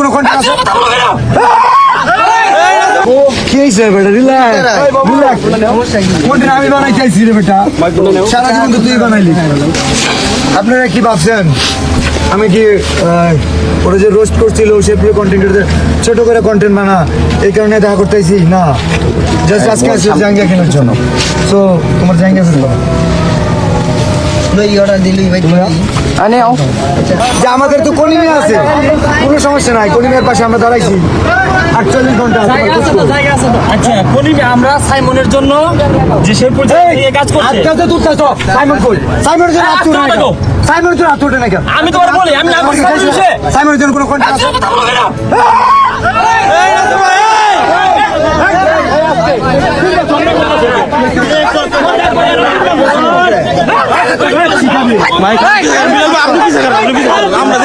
কোনো কন্টেন্ট আছে? কি হইছে বেটা? রিল্যাক্স কন্টেন্ট আমি বানাইতে আইছি রে বেটা, সারা জীবন তো তুই বানাইলি। আপনারা কি ভাবছেন আমি কি ওরা যে রোস্ট করছিল সে প্রিয় কন্টেন্ট ছোট করে কন্টেন্ট বানা এই কারণে দেখা করতে আইছি না, জাস্ট আজকে আসছে জাঙ্গিয়া কেনার জন্য। সো তোমার জাঙ্গিয়া আছে যে আমাদের তো কলিমে আছে, কোনো সমস্যা নাই, কলিমের পাশে আমরা দাঁড়াইছি 48 ঘন্টা। আচ্ছা কলিমে আমরা সাইমনের জন্য যে সেই পর্যায়ে কাজ করছি। সাইমন কই? সাইমনের জন্য হাত তোলে না কেন? সাইমনের জন্য হাত তোলে না কেন? আমি তোমার বলি আমি না করছি সাইমনের জন্য কোনো কন্টেন্ট আছে? আমরা